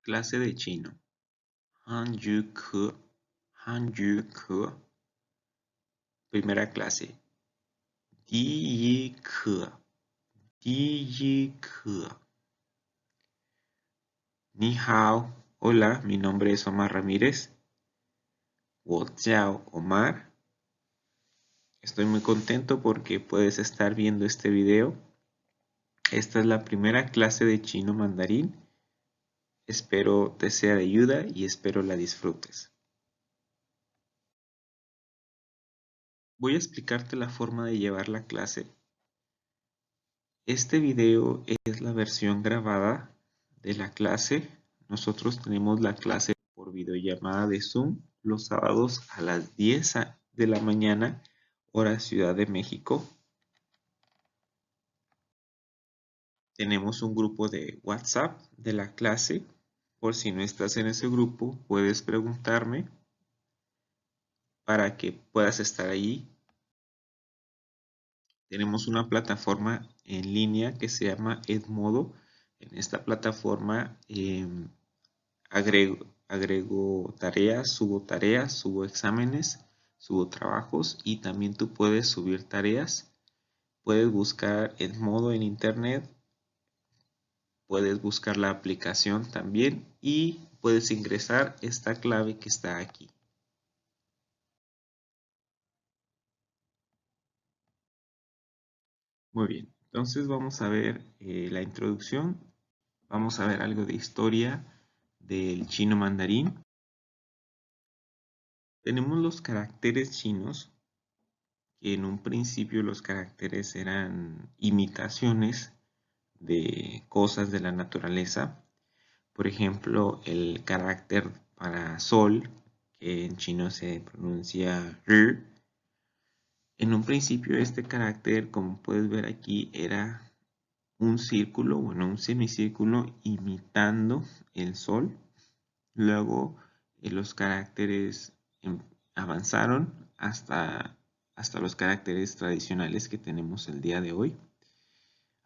Clase de chino. Hanyu Ke. Hanyu Ke. Primera clase. Di Ke. Di Ke. Ni hao. Hola, mi nombre es Omar Ramírez. Wo jiao Omar. Estoy muy contento porque puedes estar viendo este video. Esta es la primera clase de chino mandarín. Espero te sea de ayuda y espero la disfrutes. Voy a explicarte la forma de llevar la clase. Este video es la versión grabada de la clase. Nosotros tenemos la clase por videollamada de Zoom los sábados a las 10 de la mañana, hora Ciudad de México. Tenemos un grupo de WhatsApp de la clase. Por si no estás en ese grupo, puedes preguntarme para que puedas estar ahí. Tenemos una plataforma en línea que se llama Edmodo. En esta plataforma agrego tareas, subo exámenes, subo trabajos y también tú puedes subir tareas. Puedes buscar Edmodo en internet, puedes buscar la aplicación también y puedes ingresar esta clave que está aquí. Muy bien, entonces vamos a ver la introducción, vamos a ver algo de historia del chino mandarín. Tenemos los caracteres chinos, que en un principio los caracteres eran imitaciones de cosas de la naturaleza. Por ejemplo, el carácter para sol, que en chino se pronuncia R. En un principio este carácter, como puedes ver aquí, era un círculo, bueno, un semicírculo imitando el sol. Luego los caracteres avanzaron hasta los caracteres tradicionales que tenemos el día de hoy.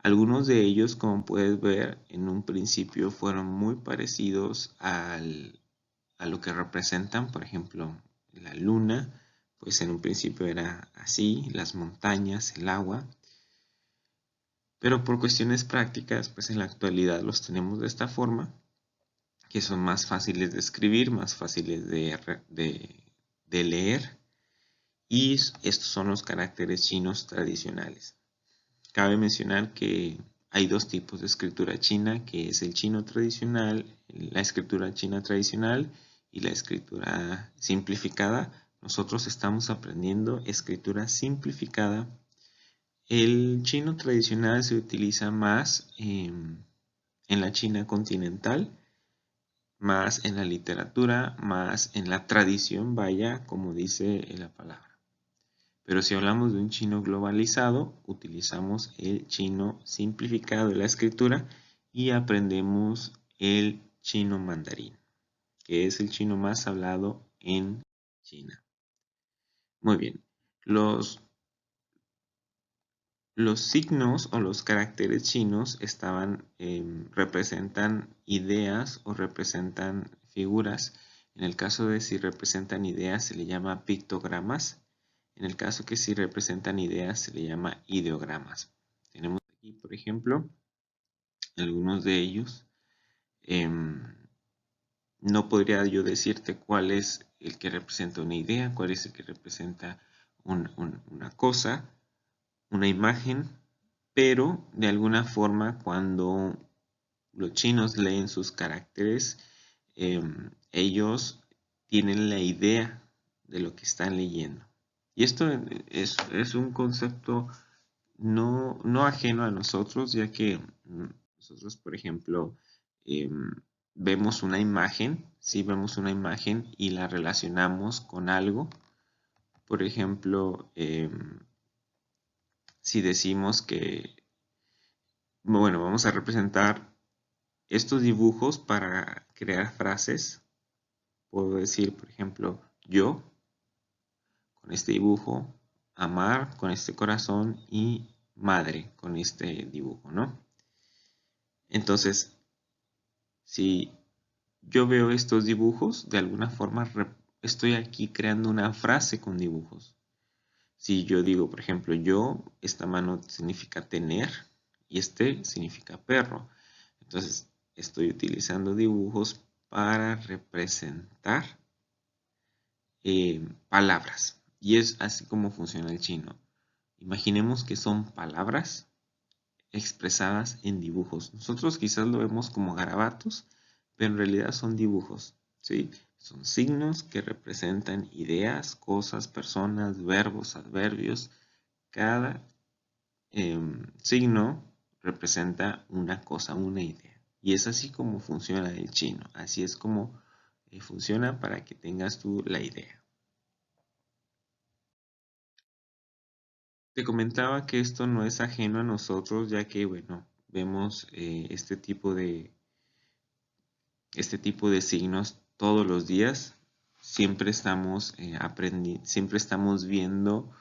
Algunos de ellos, como puedes ver, en un principio fueron muy parecidos a lo que representan. Por ejemplo, la luna, pues en un principio era así, las montañas, el agua. Pero por cuestiones prácticas, pues en la actualidad los tenemos de esta forma, que son más fáciles de escribir, más fáciles de leer. Y estos son los caracteres chinos tradicionales. Cabe mencionar que hay dos tipos de escritura china, que es el chino tradicional, la escritura china tradicional y la escritura simplificada. Nosotros estamos aprendiendo escritura simplificada. El chino tradicional se utiliza más en la China continental, más en la literatura, más en la tradición, vaya, como dice la palabra. Pero si hablamos de un chino globalizado, utilizamos el chino simplificado de la escritura y aprendemos el chino mandarín, que es el chino más hablado en China. Muy bien, los signos o los caracteres chinos representan ideas o representan figuras. En el caso de si representan ideas se le llama pictogramas. En el caso que si representan ideas se le llama ideogramas. Tenemos aquí, por ejemplo, algunos de ellos. No podría yo decirte cuál es el que representa una idea, cuál es el que representa una cosa, una imagen, pero de alguna forma cuando los chinos leen sus caracteres, ellos tienen la idea de lo que están leyendo. Y esto es un concepto no ajeno a nosotros, ya que nosotros, por ejemplo, vemos una imagen, sí vemos una imagen y la relacionamos con algo. Por ejemplo, si decimos que, bueno, vamos a representar estos dibujos para crear frases. Puedo decir, por ejemplo, yo, con este dibujo, amar, con este corazón y madre, con este dibujo, ¿no? Entonces, si yo veo estos dibujos, de alguna forma estoy aquí creando una frase con dibujos. Si yo digo, por ejemplo, yo, esta mano significa tener y este significa perro. Entonces, estoy utilizando dibujos para representar palabras. Y es así como funciona el chino. Imaginemos que son palabras expresadas en dibujos. Nosotros quizás lo vemos como garabatos, pero en realidad son dibujos, ¿sí? Son signos que representan ideas, cosas, personas, verbos, adverbios. Cada signo representa una cosa, una idea. Y es así como funciona el chino. Así es como funciona para que tengas tú la idea. Te comentaba que esto no es ajeno a nosotros, ya que, bueno, vemos este tipo de signos todos los días. Siempre estamos aprendiendo, siempre estamos viendo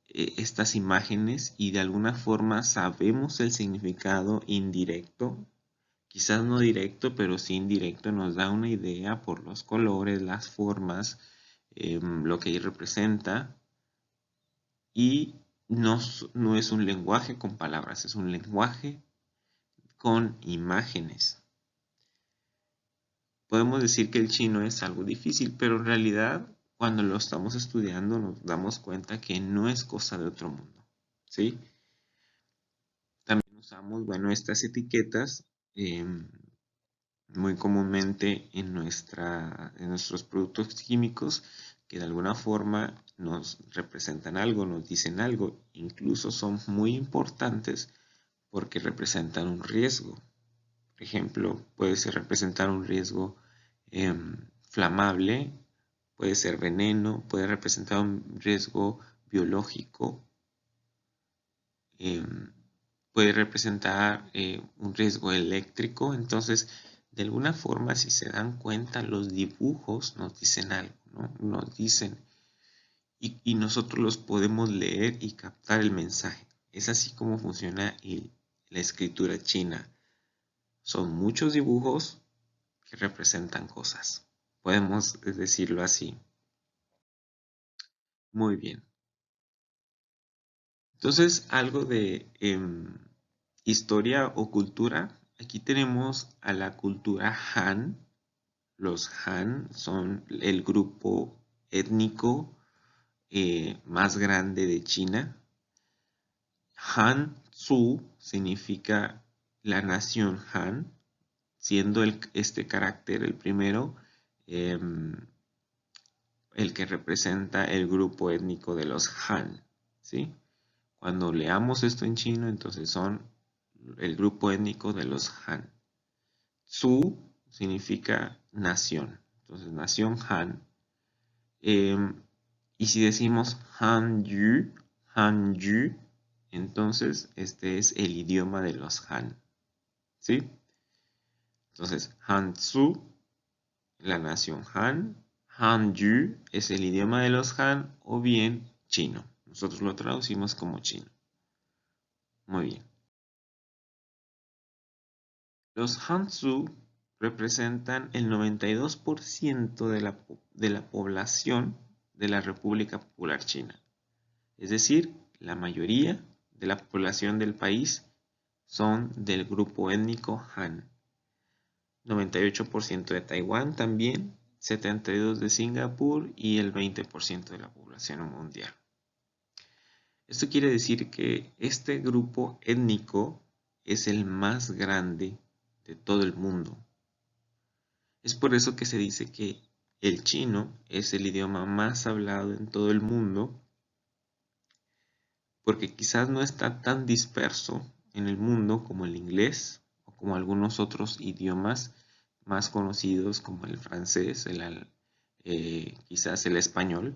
estas imágenes y de alguna forma sabemos el significado indirecto, quizás no directo, pero sí indirecto, nos da una idea por los colores, las formas, lo que representa. Y no es un lenguaje con palabras, es un lenguaje con imágenes. Podemos decir que el chino es algo difícil, pero en realidad cuando lo estamos estudiando nos damos cuenta que no es cosa de otro mundo, ¿sí? También usamos, bueno, estas etiquetas muy comúnmente en nuestros productos químicos que de alguna forma nos representan algo, nos dicen algo, incluso son muy importantes porque representan un riesgo. Por ejemplo, puede ser representar un riesgo flamable, puede ser veneno, puede representar un riesgo biológico, puede representar un riesgo eléctrico. Entonces, de alguna forma, si se dan cuenta, los dibujos nos dicen algo, ¿no? Nos dicen, y nosotros los podemos leer y captar el mensaje. Es así como funciona la escritura china. Son muchos dibujos que representan cosas. Podemos decirlo así. Muy bien. Entonces, algo de historia o cultura. Aquí tenemos a la cultura Han. Los Han son el grupo étnico más grande de China. Han Tzu significa la nación Han, siendo este carácter el primero, el que representa el grupo étnico de los Han, ¿sí? Cuando leamos esto en chino, entonces son el grupo étnico de los Han. Zhu significa nación, entonces nación Han. Y si decimos Han Yu, entonces este es el idioma de los Han, ¿sí? Entonces Han Tzu, la nación Han. Hanyu es el idioma de los Han o bien chino. Nosotros lo traducimos como chino. Muy bien. Los Hanzu representan el 92% de la población de la República Popular China. Es decir, la mayoría de la población del país son del grupo étnico Han. 98% de Taiwán también, 72% de Singapur y el 20% de la población mundial. Esto quiere decir que este grupo étnico es el más grande de todo el mundo. Es por eso que se dice que el chino es el idioma más hablado en todo el mundo, porque quizás no está tan disperso en el mundo como el inglés o como algunos otros idiomas más conocidos como el francés, quizás el español,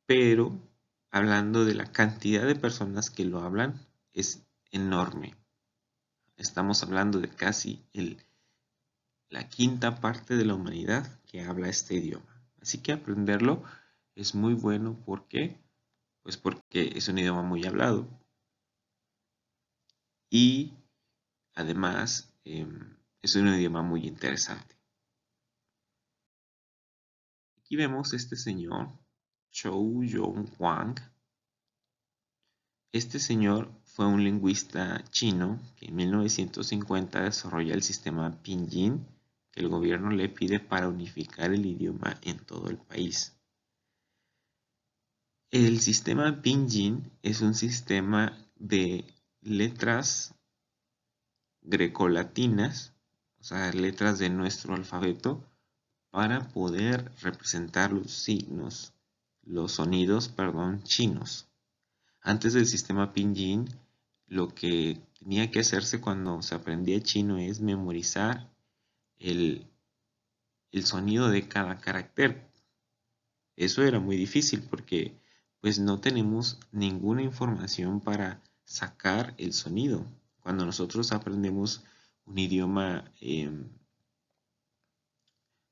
pero hablando de la cantidad de personas que lo hablan, es enorme. Estamos hablando de casi la quinta parte de la humanidad que habla este idioma. Así que aprenderlo es muy bueno. ¿Por qué? Pues porque es un idioma muy hablado. Y además Es un idioma muy interesante. Aquí vemos este señor, Zhou Yonhuang. Este señor fue un lingüista chino que en 1950 desarrolla el sistema Pinyin que el gobierno le pide para unificar el idioma en todo el país. El sistema Pinyin es un sistema de letras grecolatinas, o sea, letras de nuestro alfabeto, para poder representar los signos, los sonidos, perdón, chinos. Antes del sistema Pinyin, lo que tenía que hacerse cuando se aprendía chino es memorizar el sonido de cada carácter. Eso era muy difícil porque pues no tenemos ninguna información para sacar el sonido. Cuando nosotros aprendemos un idioma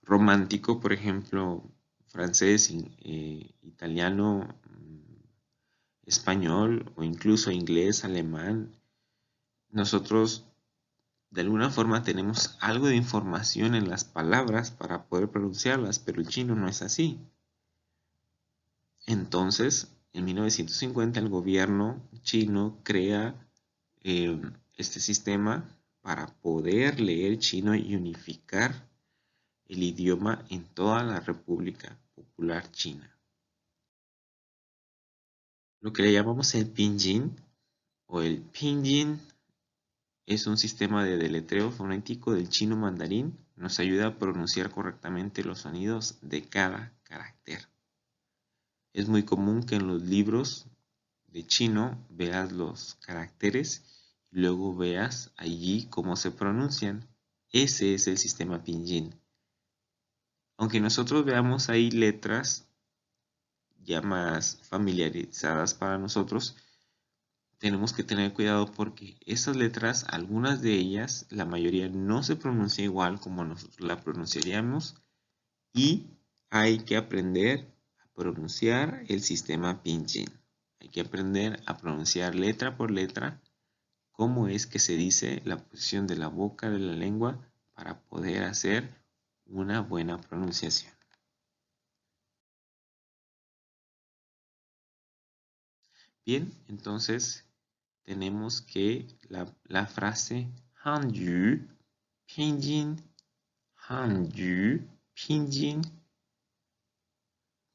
romántico, por ejemplo, francés, italiano, español o incluso inglés, alemán, nosotros de alguna forma tenemos algo de información en las palabras para poder pronunciarlas, pero el chino no es así. Entonces, en 1950 el gobierno chino crea este sistema para poder leer chino y unificar el idioma en toda la República Popular China. Lo que le llamamos el pinyin o el pinyin es un sistema de deletreo fonético del chino mandarín. Nos ayuda a pronunciar correctamente los sonidos de cada carácter. Es muy común que en los libros de chino veas los caracteres y luego veas allí cómo se pronuncian. Ese es el sistema pinyin. Aunque nosotros veamos ahí letras ya más familiarizadas para nosotros, tenemos que tener cuidado porque esas letras, algunas de ellas, la mayoría no se pronuncia igual como nosotros la pronunciaríamos y hay que aprender a pronunciar el sistema pinyin. Hay que aprender a pronunciar letra por letra cómo es que se dice la posición de la boca de la lengua para poder hacer una buena pronunciación. Bien, entonces tenemos que la frase Hanyu Pinyin, Hanyu Pinyin.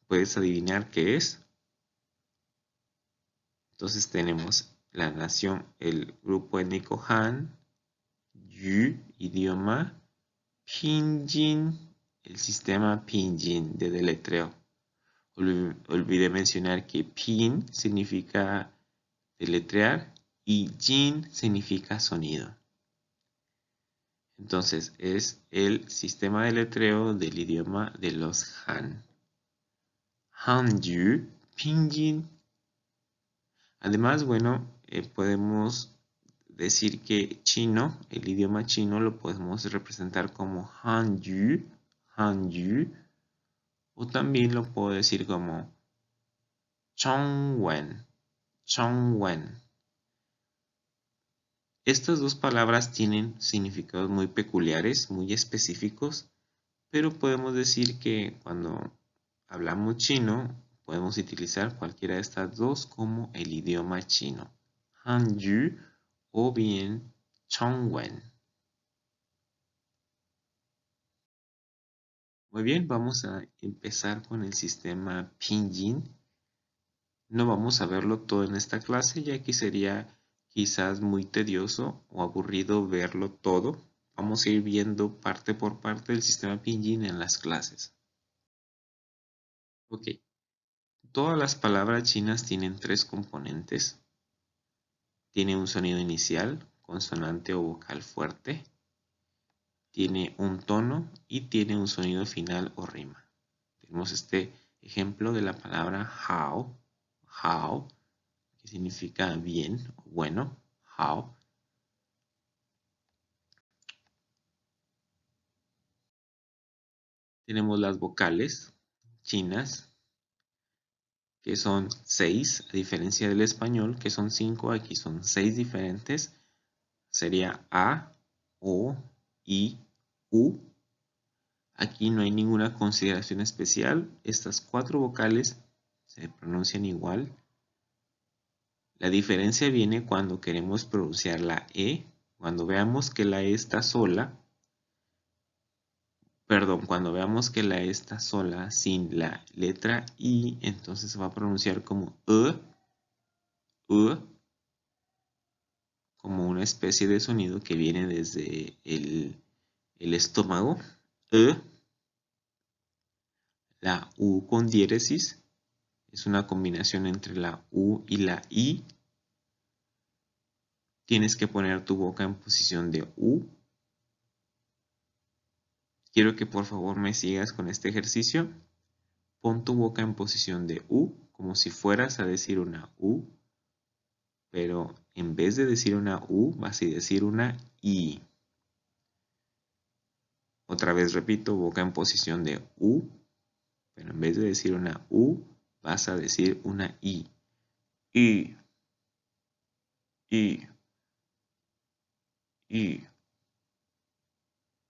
¿Puedes adivinar qué es? Entonces tenemos la nación, el grupo étnico Han, Yu, idioma, Pinyin, el sistema Pinyin de deletreo. Olvidé mencionar que Pin significa deletrear y Jin significa sonido. Entonces es el sistema de letreo del idioma de los Han. Hanyu Pinyin. Además, bueno, podemos decir que chino, el idioma chino lo podemos representar como Hanyu, Hanyu, o también lo puedo decir como Chongwen, Chongwen. Estas dos palabras tienen significados muy peculiares, muy específicos, pero podemos decir que cuando hablamos chino, podemos utilizar cualquiera de estas dos como el idioma chino, Hanyu o bien Chongwen. Muy bien, vamos a empezar con el sistema Pinyin. No vamos a verlo todo en esta clase, ya que sería quizás muy tedioso o aburrido verlo todo. Vamos a ir viendo parte por parte del sistema Pinyin en las clases. Ok, todas las palabras chinas tienen tres componentes. Tiene un sonido inicial, consonante o vocal fuerte. Tiene un tono y tiene un sonido final o rima. Tenemos este ejemplo de la palabra hao, hao, que significa bien o bueno, hao. Tenemos las vocales chinas, que son 6, a diferencia del español, que son 5, aquí son 6 diferentes. Sería A, O, I, U. Aquí no hay ninguna consideración especial. Estas 4 vocales se pronuncian igual. La diferencia viene cuando queremos pronunciar la E. Cuando veamos que la E está sola, cuando veamos que la E está sola sin la letra I, entonces se va a pronunciar como como una especie de sonido que viene desde el estómago. La U con diéresis es una combinación entre la U y la I. Tienes que poner tu boca en posición de U. Quiero que por favor me sigas con este ejercicio. Pon tu boca en posición de U, como si fueras a decir una U, pero en vez de decir una U, vas a decir una I. Otra vez repito, boca en posición de U, pero en vez de decir una U, vas a decir una I. I. I. I.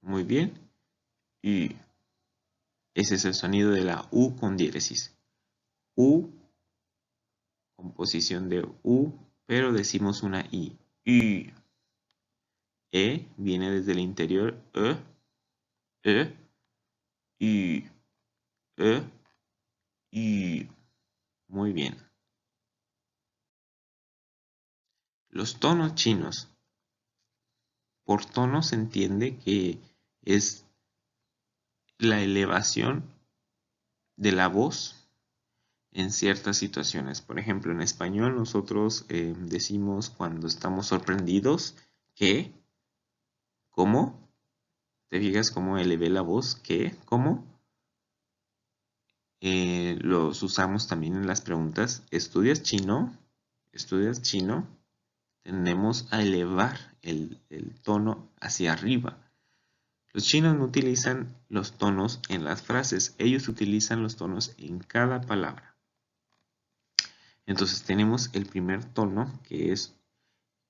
Muy bien. I. Ese es el sonido de la U con diéresis. U con posición de U, pero decimos una I. I. E viene desde el interior. I. I. Muy bien. Los tonos chinos. Por tono se entiende que es la elevación de la voz en ciertas situaciones. Por ejemplo, en español nosotros decimos cuando estamos sorprendidos que, ¿cómo? ¿Te fijas cómo elevé la voz? ¿Qué? ¿Cómo? Los usamos también en las preguntas. ¿Estudias chino? ¿Estudias chino? Tendemos a elevar el tono hacia arriba. Los chinos no utilizan los tonos en las frases, ellos utilizan los tonos en cada palabra. Entonces tenemos el primer tono, que es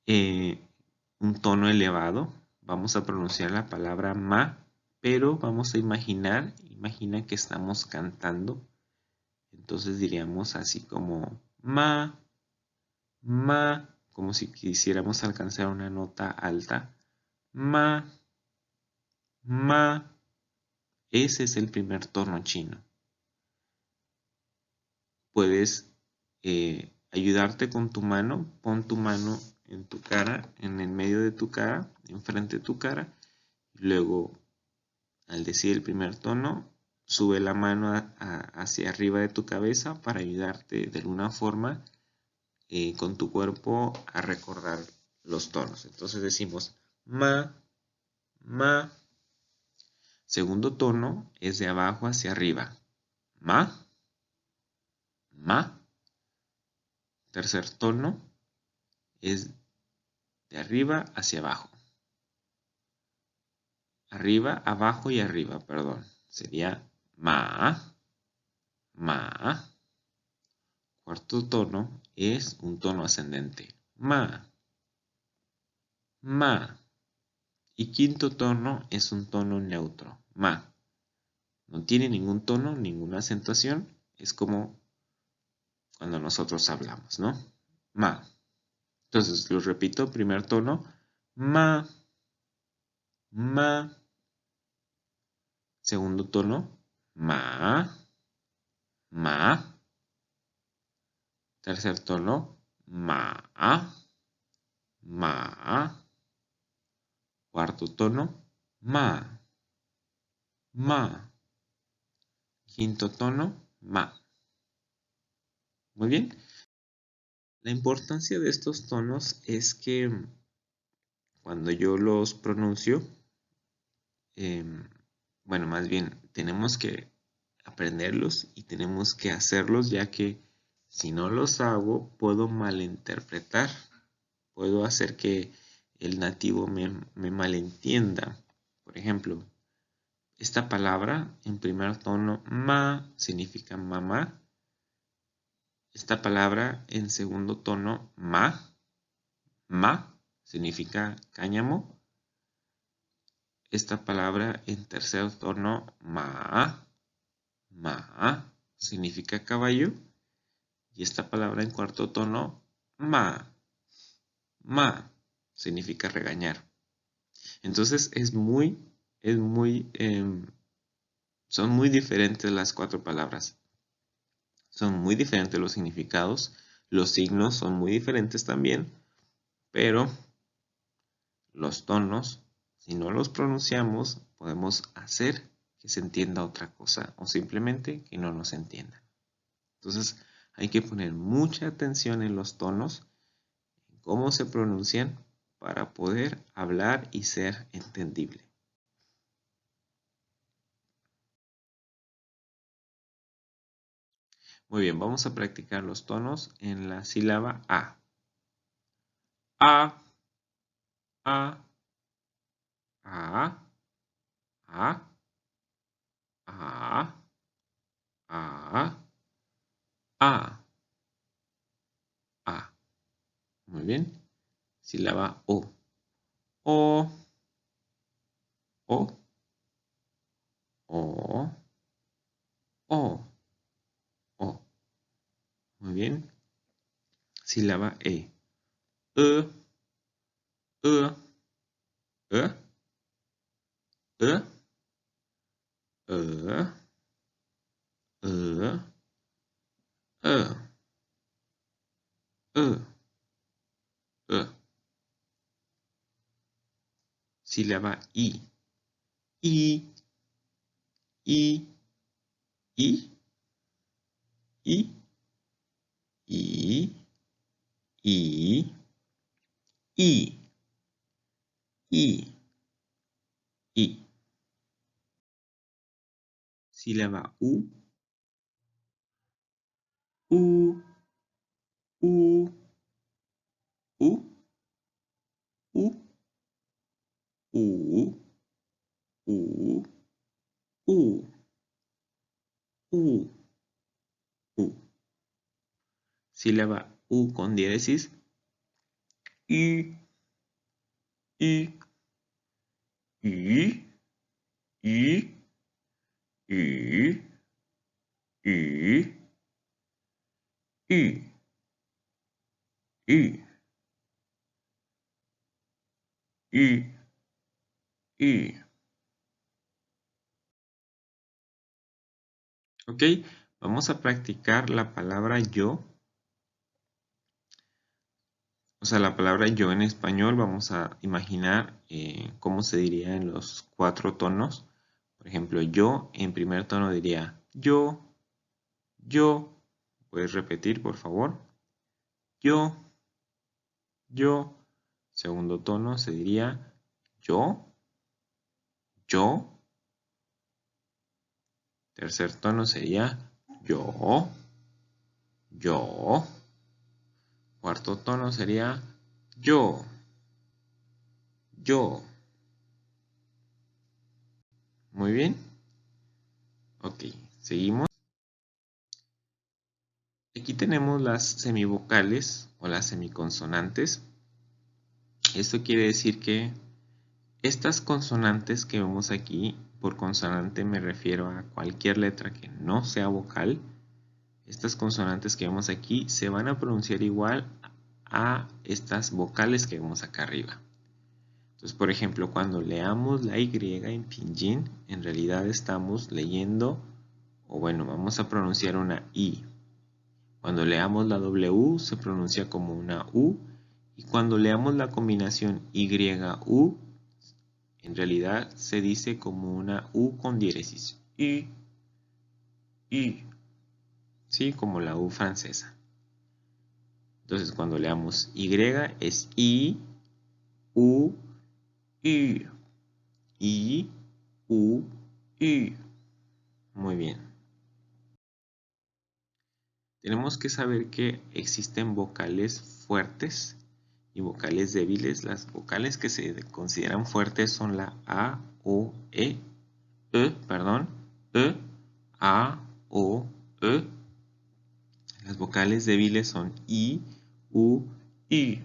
un tono elevado. Vamos a pronunciar la palabra ma, pero vamos a imagina que estamos cantando. Entonces diríamos así como ma, como si quisiéramos alcanzar una nota alta. Ma. Ese es el primer tono chino. Puedes ayudarte con tu mano. Pon tu mano en tu cara, en el medio de tu cara, enfrente de tu cara. Luego, al decir el primer tono, sube la mano hacia arriba de tu cabeza para ayudarte de alguna forma con tu cuerpo a recordar los tonos. Entonces decimos ma. Segundo tono es de abajo hacia arriba. Ma. Tercer tono es de arriba hacia abajo. Arriba, abajo y arriba, perdón. Sería ma. Cuarto tono es un tono ascendente. Ma. Y quinto tono es un tono neutro. Ma. No tiene ningún tono, ninguna acentuación. Es como cuando nosotros hablamos, ¿no? Ma. Entonces, lo repito, primer tono, ma. Segundo tono, ma. Tercer tono, ma. Cuarto tono, ma. Quinto tono, ma. Muy bien. La importancia de estos tonos es que cuando yo los pronuncio, bueno, más bien tenemos que aprenderlos y tenemos que hacerlos, ya que si no los hago puedo malinterpretar, puedo hacer que el nativo me malentienda. Por ejemplo, esta palabra en primer tono, ma, significa mamá. Esta palabra en segundo tono, ma, significa cáñamo. esta palabra en tercer tono, ma, significa caballo. Y esta palabra en cuarto tono, ma, significa regañar. Entonces son muy diferentes las cuatro palabras. Son muy diferentes los significados. Los signos son muy diferentes también. Pero los tonos, si no los pronunciamos, podemos hacer que se entienda otra cosa o simplemente que no nos entiendan. Entonces hay que poner mucha atención en los tonos, en cómo se pronuncian para poder hablar y ser entendible. Muy bien, vamos a practicar los tonos en la sílaba A. A, A, A, A, A, A, A, A. Muy bien. Sílaba O. O, O, O, O, O. Muy bien. Sílaba E. E, E, E, E, E, E, E, E, E. Sílaba I. I, I, I, I, I, I, I, I, I. Sílaba U, U, U, U, U, U, U, U, U, U. Sílaba U con diéresis. I, I, I, I, I, I, I, I, I, I. Ok, vamos a practicar la palabra yo. O sea, la palabra yo en español, vamos a imaginar cómo se diría en los cuatro tonos. Por ejemplo, yo en primer tono diría yo. ¿Puedes repetir, por favor? Yo. Segundo tono se diría yo. Tercer tono sería yo. Cuarto tono sería yo. Muy bien. Ok, seguimos. Aquí tenemos las semivocales o las semiconsonantes. Esto quiere decir que estas consonantes que vemos aquí, por consonante me refiero a cualquier letra que no sea vocal. Estas consonantes que vemos aquí se van a pronunciar igual a estas vocales que vemos acá arriba. Entonces, por ejemplo, cuando leamos la Y en Pinyin, en realidad estamos leyendo, o bueno, vamos a pronunciar una I. Cuando leamos la W se pronuncia como una U, y cuando leamos la combinación Y-U, en realidad se dice como una U con diéresis. I. Sí, como la U francesa. Entonces, cuando leamos Y es I, U, I. I, U, I. Muy bien. Tenemos que saber que existen vocales fuertes y vocales débiles. Las vocales que se consideran fuertes son la A, O, E, A, O, E. Las vocales débiles son I, U, I.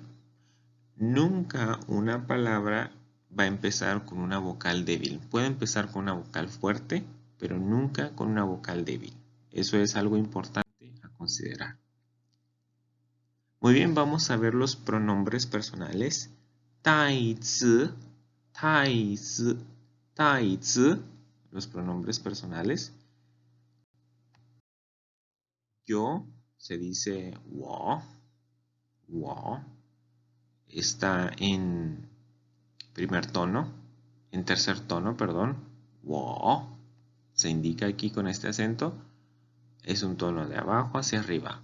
Nunca una palabra va a empezar con una vocal débil. Puede empezar con una vocal fuerte, pero nunca con una vocal débil. Eso es algo importante a considerar. Muy bien, vamos a ver los pronombres personales. 代词, 代词, 代词, los pronombres personales. Yo se dice 我, 我. Está en primer tono, en tercer tono, perdón. 我 se indica aquí con este acento. Es un tono de abajo hacia arriba.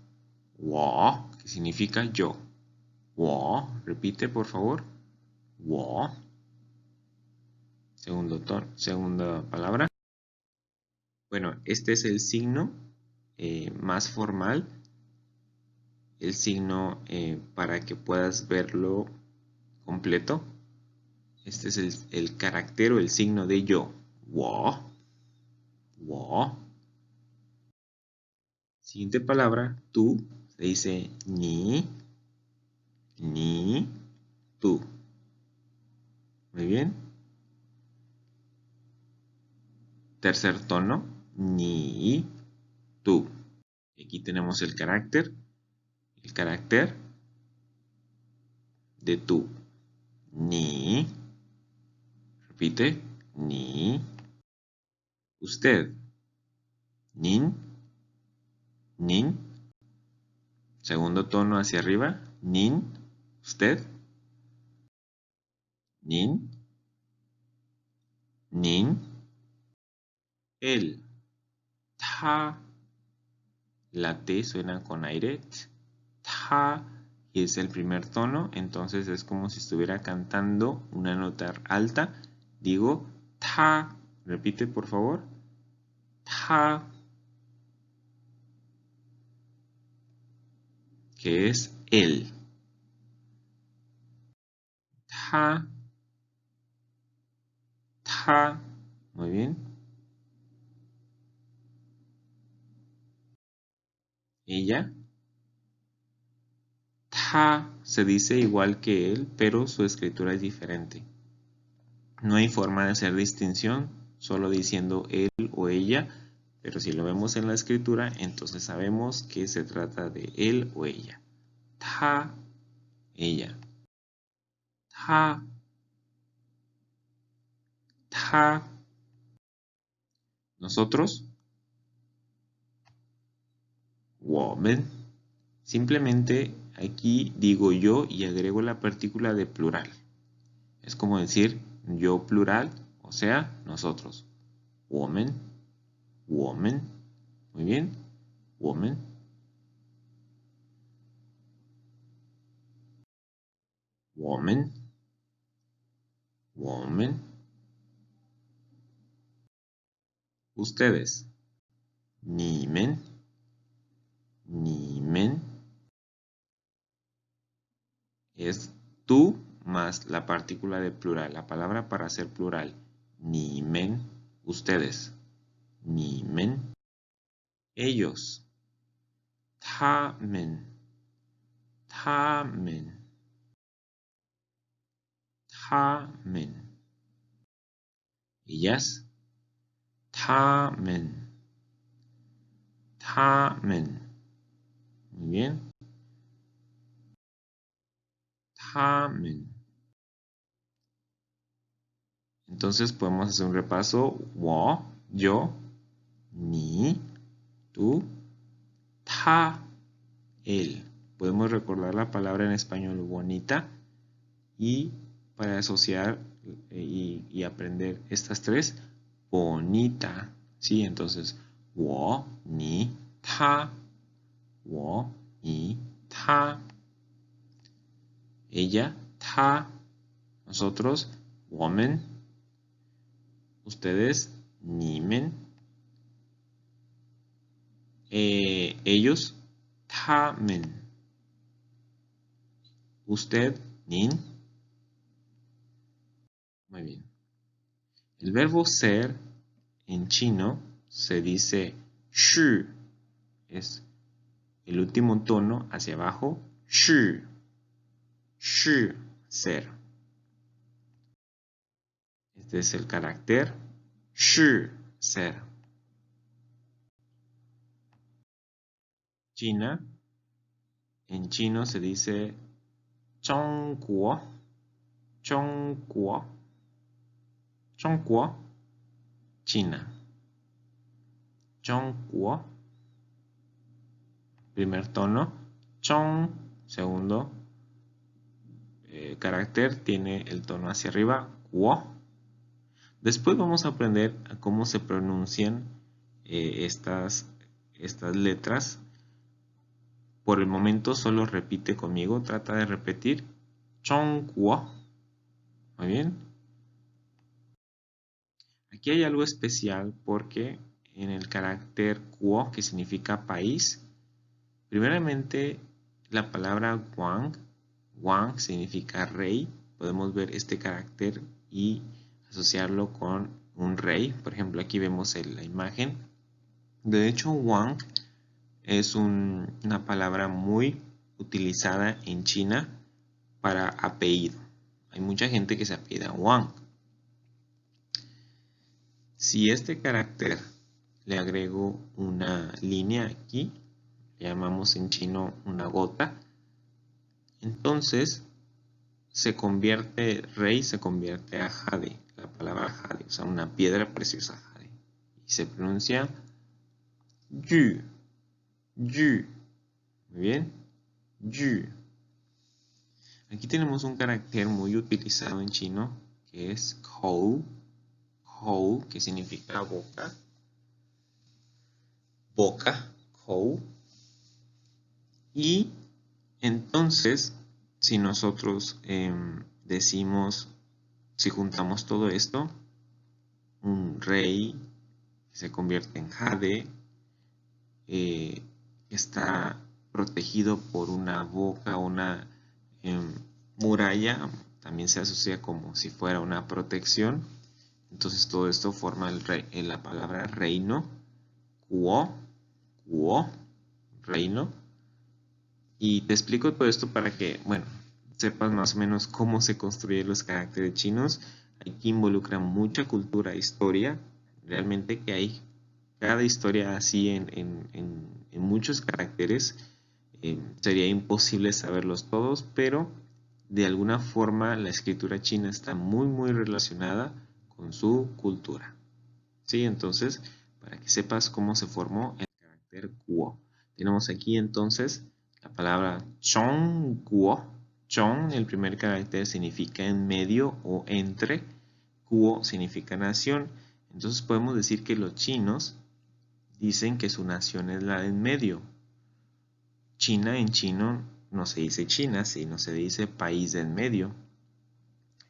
我, que significa yo. 我, repite por favor. 我. Segunda palabra. Bueno, este es el signo más formal. El signo para que puedas verlo completo. Este es el carácter o el signo de yo. 我. 我. Siguiente palabra, tú, se dice ni, ni, tú. Muy bien. Tercer tono, ni, tú. Aquí tenemos el carácter de tú. Ni, repite, ni, usted. Nin, nin. Segundo tono hacia arriba, nin, usted. Nin, nin. Él, ta. La T suena con aire. Ta es el primer tono, entonces es como si estuviera cantando una nota alta. Digo ta. Repite por favor. Ta. Que es él. Ta. Ta. Muy bien. Ella. Ta se dice igual que él, pero su escritura es diferente. No hay forma de hacer distinción solo diciendo él o ella, pero si lo vemos en la escritura, entonces sabemos que se trata de él o ella. Ta, ella. Ta, ta. Nosotros, 我们. Simplemente aquí digo yo y agrego la partícula de plural. Es como decir yo plural, o sea, nosotros. 我们, 我们. Muy bien. 我们. 我们. 我们. Ustedes. 你们. 你们. Es tú más la partícula de plural, la palabra para ser plural. 你们. Ustedes. 你们. Ellos. 他们. 他们. 他们. Ellas. 他们. 他们. Muy bien. 他们. Entonces podemos hacer un repaso. 我, yo, 你, tú, 他, él. Podemos recordar la palabra en español bonita y para asociar y aprender estas tres, bonita. ¿Sí? Entonces, 我, 你, 他, 我, 你, 他. Ella, 他. Nosotros, 我们. Ustedes, 你们. Ellos, 他们. Usted, 您. Muy bien. El verbo ser en chino se dice 是. Es el último tono hacia abajo. 是. 是, ser. Este es el carácter shi, ser. China, en chino se dice Zhongguo, Zhongguo, Zhongguo, China. Zhongguo, primer tono, Zhong, segundo carácter, tiene el tono hacia arriba, Guo. Después vamos a aprender a cómo se pronuncian estas letras. Por el momento solo repite conmigo, trata de repetir Zhongguo. Muy bien. Aquí hay algo especial porque en el carácter Guo, que significa país, primeramente la palabra Wang significa rey. Podemos ver este carácter y asociarlo con un rey. Por ejemplo, aquí vemos la imagen. De hecho, Wang es una palabra muy utilizada en China para apellido. Hay mucha gente que se apellida Wang. Si este carácter le agrego una línea aquí, le llamamos en chino una gota, entonces rey se convierte a jade, la palabra jade, o sea, una piedra preciosa jade. Y se pronuncia yu, yu. Muy bien, yu. Aquí tenemos un carácter muy utilizado en chino, que es kou, que significa boca, kou. Y entonces, si nosotros decimos, si juntamos todo esto, un rey que se convierte en jade, está protegido por una boca, una muralla, también se asocia como si fuera una protección. Entonces todo esto forma la palabra reino, guo, reino. Y te explico todo esto para que, bueno, sepas más o menos cómo se construyen los caracteres chinos. Aquí involucra mucha cultura e historia. Realmente que hay cada historia así en muchos caracteres. Sería imposible saberlos todos, pero de alguna forma la escritura china está muy relacionada con su cultura. ¿Sí? Entonces, para que sepas cómo se formó el carácter guo. Tenemos aquí entonces la palabra Zhongguo. Zhong, el primer carácter, significa en medio o entre. Guo significa nación. Entonces podemos decir que los chinos dicen que su nación es la en medio. China en chino no se dice China, sino se dice país en medio.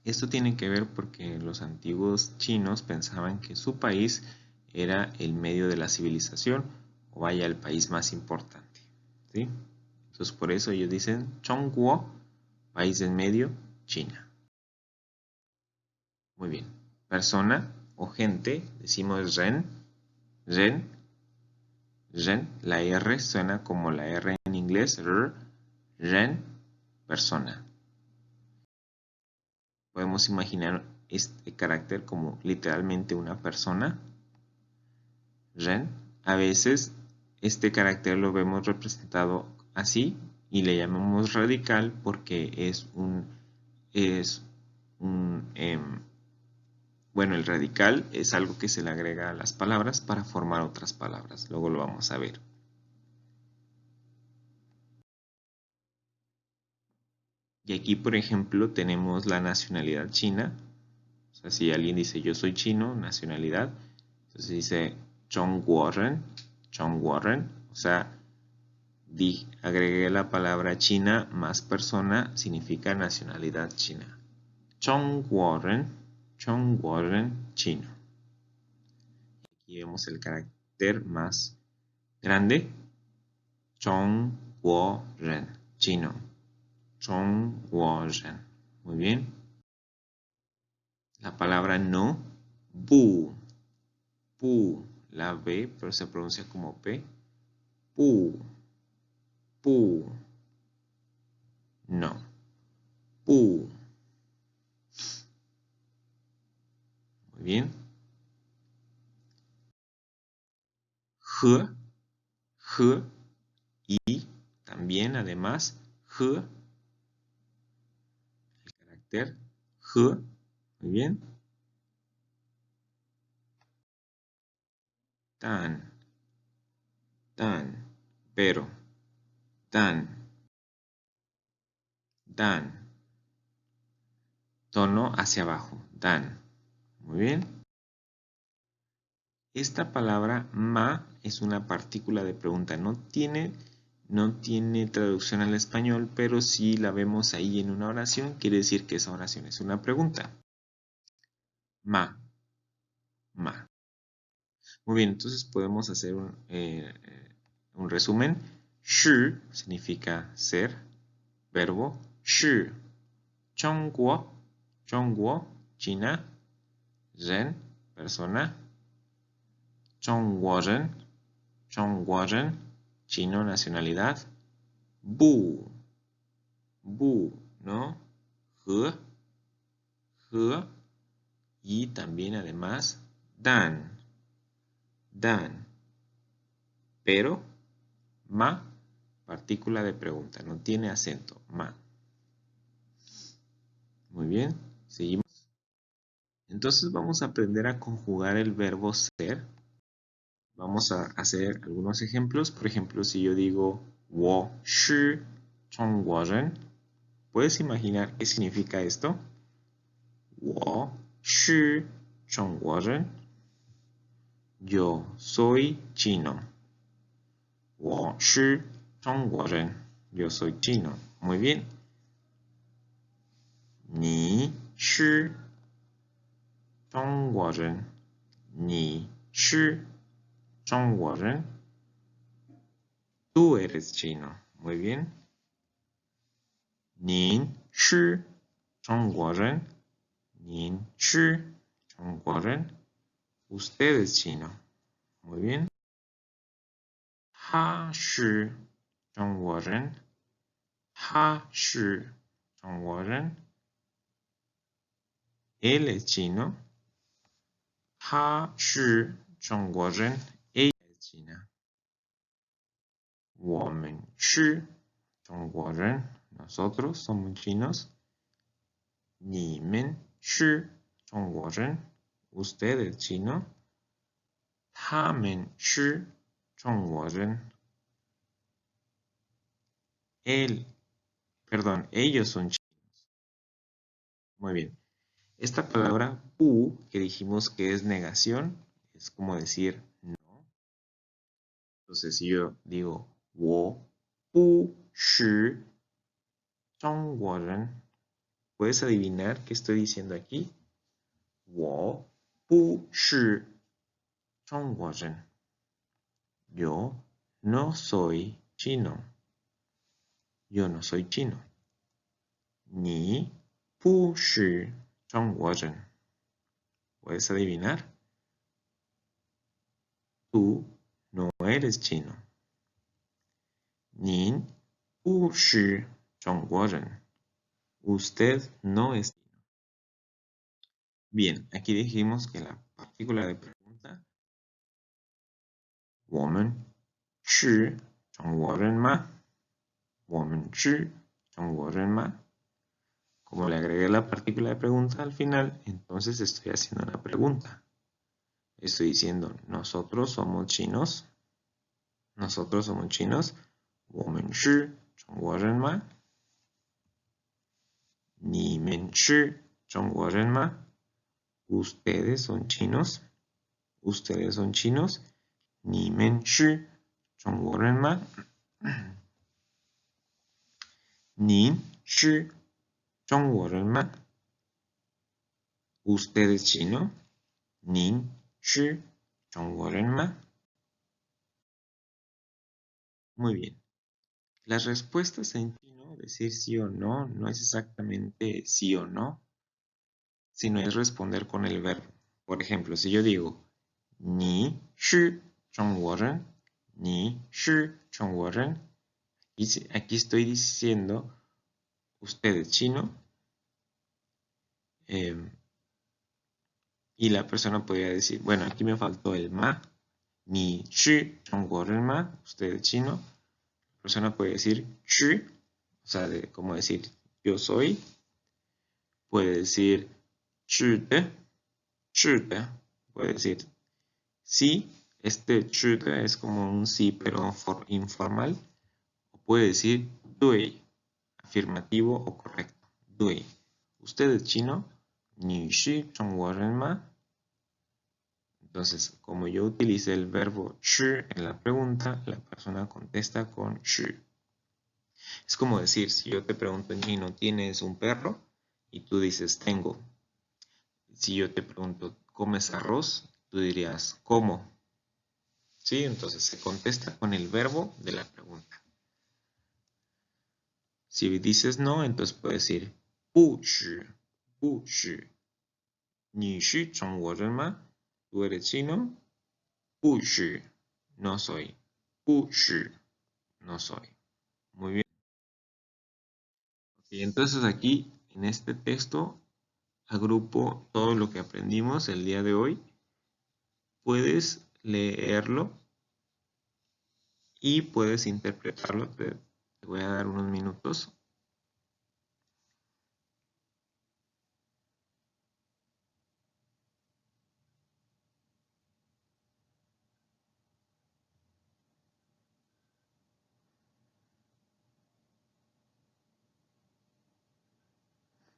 Esto tiene que ver porque los antiguos chinos pensaban que su país era el medio de la civilización, o vaya, el país más importante. ¿Sí? Entonces por eso ellos dicen Zhongguo, país en medio, China. Muy bien. Persona o gente, decimos ren, ren, ren. La R suena como la R en inglés, ren, persona. Podemos imaginar este carácter como literalmente una persona, ren. A veces este carácter lo vemos representado así y le llamamos radical porque bueno, el radical es algo que se le agrega a las palabras para formar otras palabras. Luego lo vamos a ver. Y aquí, por ejemplo, tenemos la nacionalidad china. O sea, si alguien dice yo soy chino, nacionalidad, entonces dice Zhongguoren, Zhongguoren. O sea, agregué la palabra china más persona, significa nacionalidad china. Zhongguoren, Zhongguoren, chino. Aquí vemos el carácter más grande. Zhongguoren, chino. Zhongguoren. Muy bien. La palabra no, bu. Bu. La B, pero se pronuncia como P. Bu. Bu. No. Bu. bien. H, H y también además H, el carácter H, muy bien. Tan, pero, dan, tono hacia abajo, dan, muy bien. Esta palabra ma es una partícula de pregunta, no tiene traducción al español, pero si la vemos ahí en una oración, quiere decir que esa oración es una pregunta. Ma. Muy bien, entonces podemos hacer un resumen. Shi significa ser, verbo. Shi, Zhongguo, China. Ren, persona. Zhongguoren, chino, nacionalidad. Bu, ¿no? He, y también además dan, pero ma, partícula de pregunta, no tiene acento, ma. Muy bien, seguimos. Entonces vamos a aprender a conjugar el verbo ser. Vamos a hacer algunos ejemplos. Por ejemplo, si yo digo 我是中国人, ¿puedes imaginar qué significa esto? 我是中国人. Yo soy chino. 我是中国人. Yo soy chino. Muy bien. 你是中国人. 你是中国人. Tú eres chino. Muy bien. 您是中国人. 您是中国人. Usted es chino. Muy bien. 他是中国人. 他是中国人. Él es chino. 他是中国人. Ella es china. 我们是中国人. Nosotros somos chinos. 你们是中国人. Usted es chino. 他们是中国人. Ellos son chinos. Muy bien. Esta palabra bu, que dijimos que es negación, es como decir no. Entonces, si yo digo 我不是中国人, ¿puedes adivinar qué estoy diciendo aquí? 我不是中国人. Yo no soy chino. Yo no soy chino. 你不是中国人. ¿Puedes adivinar? Tú no eres chino. 您不是中国人. Usted no es chino. Bien, aquí dijimos que la partícula de pregunta 我们是中国人吗? 我们是中国人吗? Como le agregué la partícula de pregunta al final, entonces estoy haciendo una pregunta. Estoy diciendo, nosotros somos chinos. Nosotros somos chinos. 我们是中国人吗? 你们是中国人吗? Ustedes son chinos. Ustedes son chinos. 你们是中国人吗? 您是中国人吗? ¿Usted es chino? 您是中国人吗? Muy bien. Las respuestas en chino, decir sí o no, no es exactamente sí o no, sino es responder con el verbo. Por ejemplo, si yo digo 你是中国人, 你是中国人, aquí estoy diciendo usted es chino. Y la persona podría decir, bueno, aquí me faltó el ma. Ni shi ma, usted es chino. La persona puede decir shi, o sea, como decir yo soy. Puede decir shi de, puede decir sí. Este shi de es como un sí, pero informal. O puede decir dui, afirmativo o correcto. Dui. ¿Usted es chino? Ni shi ma. Entonces, como yo utilicé el verbo shi en la pregunta, la persona contesta con shi. Es como decir, si yo te pregunto en chino, ¿tienes un perro? Y tú dices, tengo. Si yo te pregunto, ¿comes arroz? Tú dirías, ¿cómo? ¿Sí? Entonces se contesta con el verbo de la pregunta. Si dices no, entonces puedes decir, 不是, 不是. 你是中国人吗? ¿Tú eres chino? 不是, no soy. 不是, no soy. Muy bien. Okay, entonces aquí, en este texto, agrupo todo lo que aprendimos el día de hoy. Puedes leerlo y puedes interpretarlo. Te voy a dar unos minutos.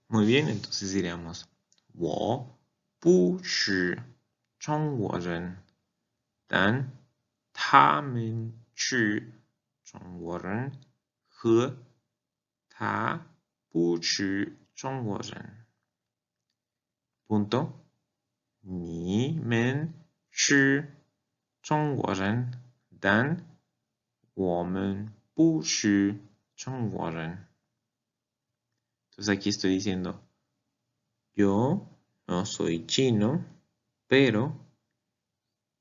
Muy bien, entonces diríamos 我不是中国人，但他们是中国人和他不是中国人。punto. 你们是中国人，但我们不是中国人。Entonces aquí estoy diciendo, yo no soy chino, pero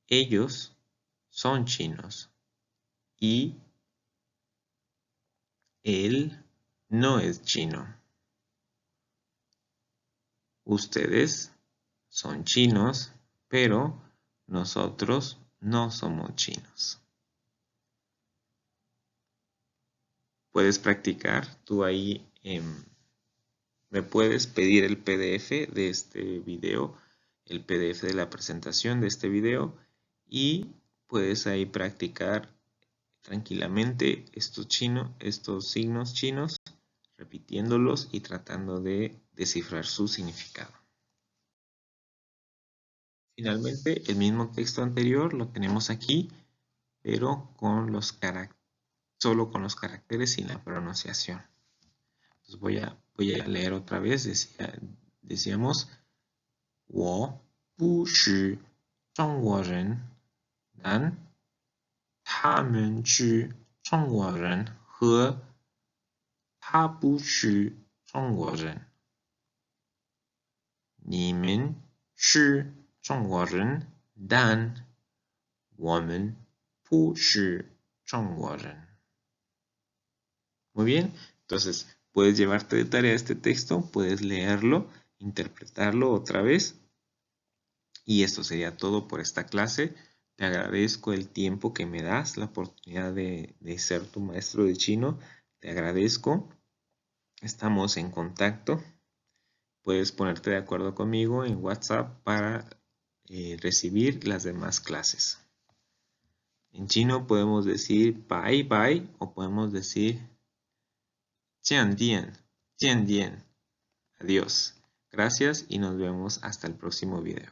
ellos son chinos. Y él no es chino. Ustedes son chinos, pero nosotros no somos chinos. Puedes practicar tú ahí. Me puedes pedir el PDF de este video, el PDF de la presentación de este video, y puedes ahí practicar tranquilamente estos signos chinos, repitiéndolos y tratando de descifrar su significado. Finalmente, el mismo texto anterior lo tenemos aquí, pero con solo con los caracteres sin la pronunciación. Entonces voy a leer otra vez. Decíamos, 我不是中国人，但他们是中国人和他不是中国人。你们是中国人，但我们不是中国人。Muy bien, entonces puedes llevarte de tarea este texto, puedes leerlo, interpretarlo otra vez. Y esto sería todo por esta clase. Te agradezco el tiempo que me das, la oportunidad de ser tu maestro de chino. Te agradezco. Estamos en contacto. Puedes ponerte de acuerdo conmigo en WhatsApp para recibir las demás clases. En chino podemos decir bye bye o podemos decir 见见, 见见. Adiós. Gracias y nos vemos hasta el próximo video.